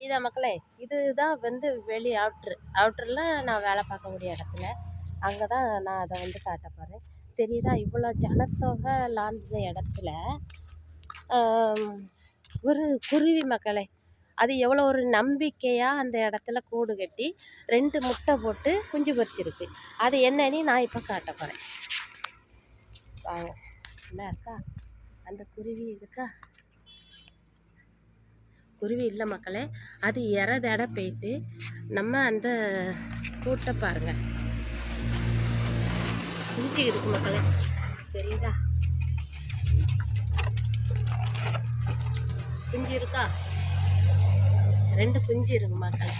இதா மக்களே, இதுதான் வந்து வெளி அவுட்டரில் நான் வேலை பார்க்கக்கூடிய இடத்துல. அங்கே தான் நான் அதை வந்து காட்ட போகிறேன். தெரியுதா, இவ்வளோ ஜனத்தொகை லாந்த இடத்துல ஒரு குருவி மக்களே, அது எவ்வளோ ஒரு நம்பிக்கையாக அந்த இடத்துல கூடு கட்டி 2 முட்டை போட்டு குஞ்சு பொரிச்சிருக்கு. அது என்னன்னு நான் இப்போ காட்ட போகிறேன். வாங்க, என்ன இருக்கா அந்த குருவி இருக்கா? குருவி இல்லை மக்களே, அது இறதட போயிட்டு நம்ம அந்த கூட்டை பாருங்க, குஞ்சு இருக்கு மக்களே, தெரியுதா? குஞ்சு இருக்கா? 2 குஞ்சு இருக்கு மக்களே.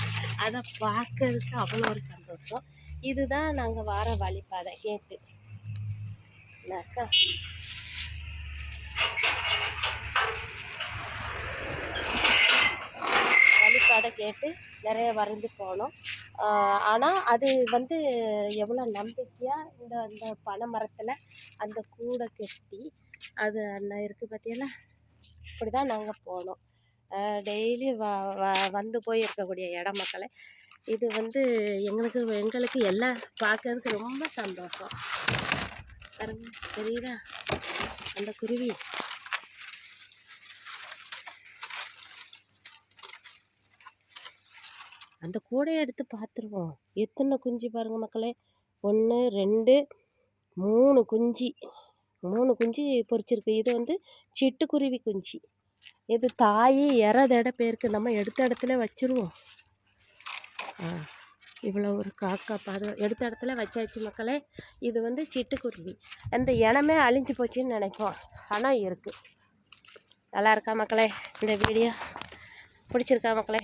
அதை பார்க்கறதுக்கு அவ்வளோ ஒரு சந்தோஷம். இதுதான் நாங்கள் வார வழிபாதை கேட்டு அக்கா. வழிபாதை கேட்டு நிறைய வரைந்து போனோம். ஆனால் அது வந்து எவ்வளோ நம்பிக்கையாக இந்த அந்த பனை மரத்தில் அந்த கூடை கட்டி அது அண்ணன் இருக்குது பார்த்தியெல்லாம், இப்படி தான் நாங்கள் போனோம். டெய்லி வந்து போய் இருக்கக்கூடிய இடம் மக்களே. இது வந்து எங்களுக்கு எல்லாம் பார்க்கறதுக்கு ரொம்ப சந்தோஷம். தெரியுதா அந்த குருவி? அந்த கூடையை எடுத்து பார்த்துருவோம். எத்தனை குஞ்சு பாருங்க மக்களே, 1 2 3 குஞ்சு, 3 குஞ்சு பொரிச்சிருக்கு. இது வந்து சிட்டுக்குருவி குஞ்சு. இது தாய் இறதட பேருக்கு நம்ம எடுத்த இடத்துல வச்சுருவோம். இவ்வளோ ஒரு காக்கா பாரு, எடுத்த இடத்துல வச்சாச்சு மக்களே. இது வந்து சிட்டுக்குருவி. அந்த இனமே அழிஞ்சு போச்சுன்னு நினைப்போம், ஆனால் இருக்குது. நல்லா இருக்கா மக்களே? இந்த வீடியோ பிடிச்சிருக்கா மக்களே?